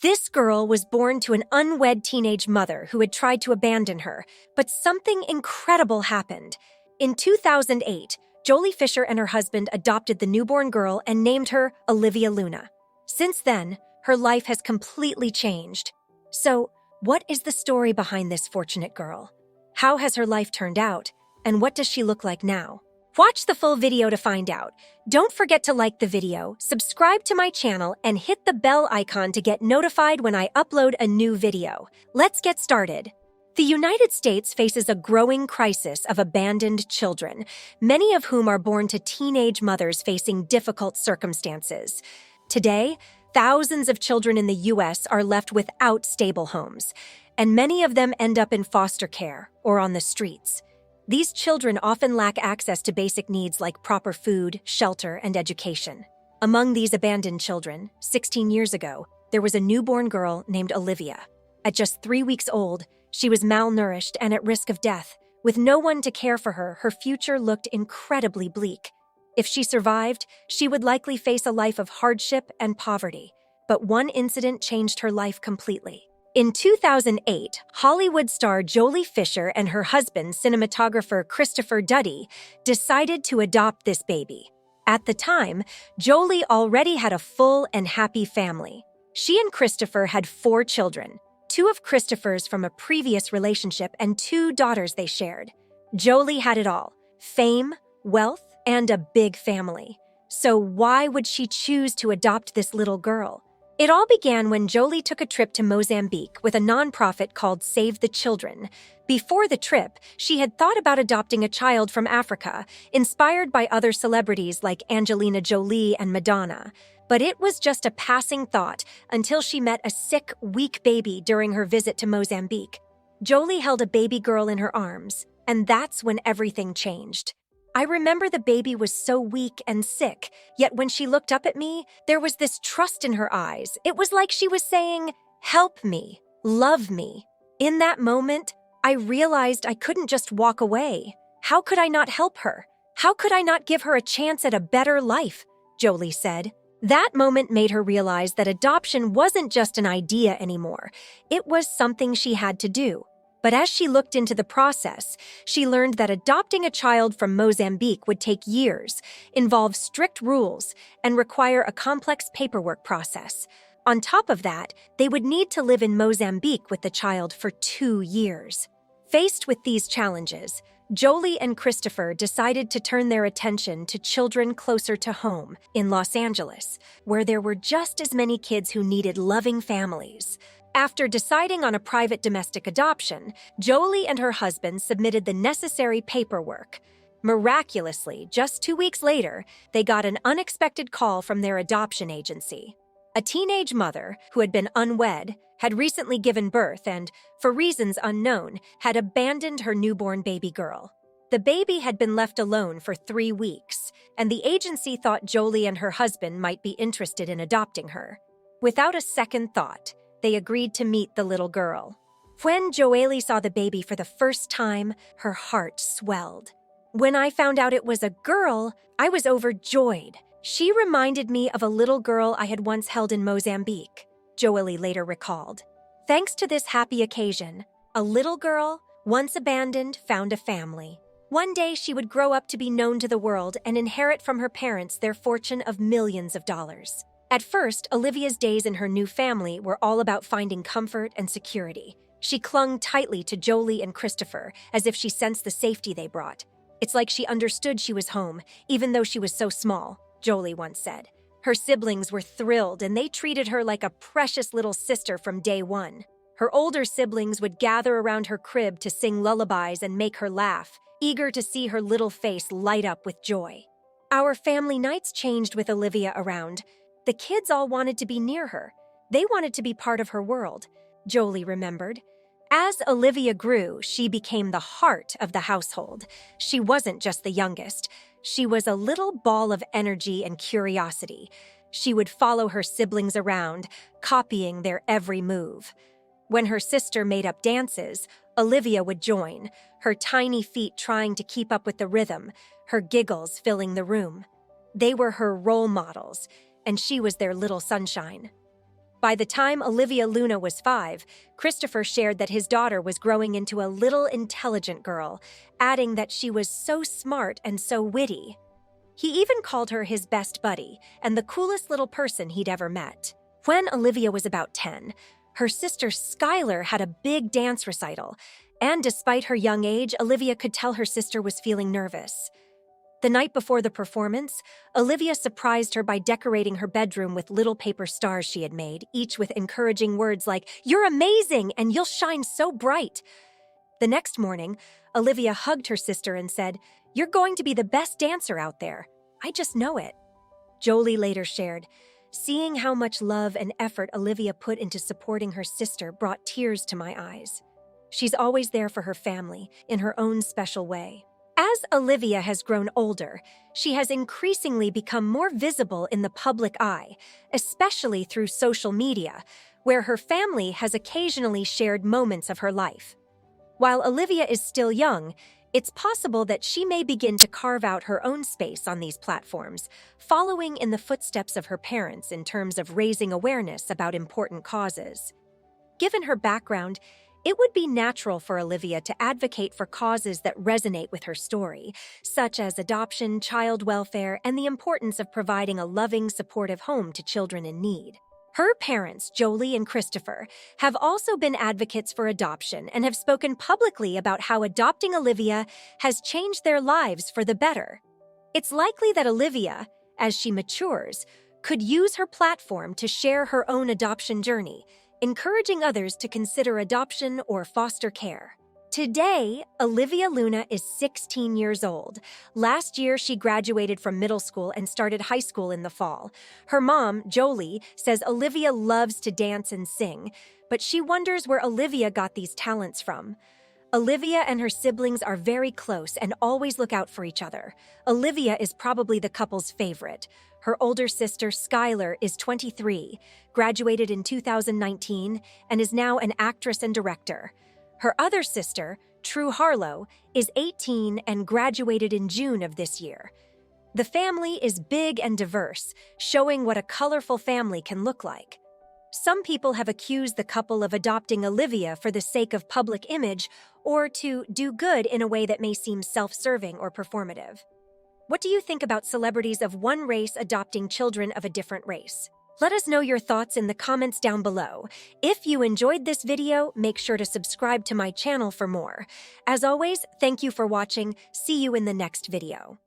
This girl was born to an unwed teenage mother who had tried to abandon her, but something incredible happened. In 2008, Jolie Fisher and her husband adopted the newborn girl and named her Olivia Luna. Since then, her life has completely changed. So, what is the story behind this fortunate girl? How has her life turned out? And what does she look like now? Watch the full video to find out. Don't forget to like the video, subscribe to my channel, and hit the bell icon to get notified when I upload a new video. Let's get started. The United States faces a growing crisis of abandoned children, many of whom are born to teenage mothers facing difficult circumstances. Today, thousands of children in the U.S. are left without stable homes, and many of them end up in foster care or on the streets. These children often lack access to basic needs like proper food, shelter, and education. Among these abandoned children, 16 years ago, there was a newborn girl named Olivia. At just 3 weeks old, she was malnourished and at risk of death. With no one to care for her, her future looked incredibly bleak. If she survived, she would likely face a life of hardship and poverty. But one incident changed her life completely. In 2008, Hollywood star Jolie Fisher and her husband, cinematographer Christopher Duddy, decided to adopt this baby. At the time, Jolie already had a full and happy family. She and Christopher had 4 children, 2 of Christopher's from a previous relationship and 2 daughters they shared. Jolie had it all: fame, wealth, and a big family. So why would she choose to adopt this little girl? It all began when Jolie took a trip to Mozambique with a nonprofit called Save the Children. Before the trip, she had thought about adopting a child from Africa, inspired by other celebrities like Angelina Jolie and Madonna. But it was just a passing thought until she met a sick, weak baby during her visit to Mozambique. Jolie held a baby girl in her arms, and that's when everything changed. I remember the baby was so weak and sick, yet when she looked up at me, there was this trust in her eyes. It was like she was saying, "Help me, love me." In that moment, I realized I couldn't just walk away. How could I not help her? How could I not give her a chance at a better life? Jolie said. That moment made her realize that adoption wasn't just an idea anymore. It was something she had to do. But as she looked into the process, she learned that adopting a child from Mozambique would take years, involve strict rules, and require a complex paperwork process. On top of that, they would need to live in Mozambique with the child for 2 years. Faced with these challenges, Jolie and Christopher decided to turn their attention to children closer to home in Los Angeles, where there were just as many kids who needed loving families. After deciding on a private domestic adoption, Jolie and her husband submitted the necessary paperwork. Miraculously, just 2 weeks later, they got an unexpected call from their adoption agency. A teenage mother, who had been unwed, had recently given birth and, for reasons unknown, had abandoned her newborn baby girl. The baby had been left alone for 3 weeks, and the agency thought Jolie and her husband might be interested in adopting her. Without a second thought, they agreed to meet the little girl. When Jolie saw the baby for the first time, her heart swelled. When I found out it was a girl, I was overjoyed. She reminded me of a little girl I had once held in Mozambique, Jolie later recalled. Thanks to this happy occasion, a little girl, once abandoned, found a family. One day she would grow up to be known to the world and inherit from her parents their fortune of millions of dollars. At first, Olivia's days in her new family were all about finding comfort and security. She clung tightly to Jolie and Christopher, as if she sensed the safety they brought. It's like she understood she was home, even though she was so small, Jolie once said. Her siblings were thrilled, and they treated her like a precious little sister from day one. Her older siblings would gather around her crib to sing lullabies and make her laugh, eager to see her little face light up with joy. Our family nights changed with Olivia around. The kids all wanted to be near her. They wanted to be part of her world, Jolie remembered. As Olivia grew, she became the heart of the household. She wasn't just the youngest. She was a little ball of energy and curiosity. She would follow her siblings around, copying their every move. When her sister made up dances, Olivia would join, her tiny feet trying to keep up with the rhythm, her giggles filling the room. They were her role models, and she was their little sunshine. By the time Olivia Luna was 5, Christopher shared that his daughter was growing into a little intelligent girl, adding that she was so smart and so witty. He even called her his best buddy and the coolest little person he'd ever met. When Olivia was about 10, her sister Skylar had a big dance recital, and despite her young age, Olivia could tell her sister was feeling nervous. The night before the performance, Olivia surprised her by decorating her bedroom with little paper stars she had made, each with encouraging words like, "You're amazing and you'll shine so bright." The next morning, Olivia hugged her sister and said, "You're going to be the best dancer out there. I just know it." Jolie later shared, "Seeing how much love and effort Olivia put into supporting her sister brought tears to my eyes. She's always there for her family in her own special way." As Olivia has grown older, she has increasingly become more visible in the public eye, especially through social media, where her family has occasionally shared moments of her life. While Olivia is still young, it's possible that she may begin to carve out her own space on these platforms, following in the footsteps of her parents in terms of raising awareness about important causes. Given her background, it would be natural for Olivia to advocate for causes that resonate with her story, such as adoption, child welfare, and the importance of providing a loving, supportive home to children in need. Her parents, Jolie and Christopher, have also been advocates for adoption and have spoken publicly about how adopting Olivia has changed their lives for the better. It's likely that Olivia, as she matures, could use her platform to share her own adoption journey, encouraging others to consider adoption or foster care. Today, Olivia Luna is 16 years old. Last year, she graduated from middle school and started high school in the fall. Her mom, Jolie, says Olivia loves to dance and sing, but she wonders where Olivia got these talents from. Olivia and her siblings are very close and always look out for each other. Olivia is probably the couple's favorite. Her older sister, Skylar, is 23, graduated in 2019, and is now an actress and director. Her other sister, True Harlow, is 18 and graduated in June of this year. The family is big and diverse, showing what a colorful family can look like. Some people have accused the couple of adopting Olivia for the sake of public image or to do good in a way that may seem self-serving or performative. What do you think about celebrities of one race adopting children of a different race? Let us know your thoughts in the comments down below. If you enjoyed this video, make sure to subscribe to my channel for more. As always, thank you for watching. See you in the next video.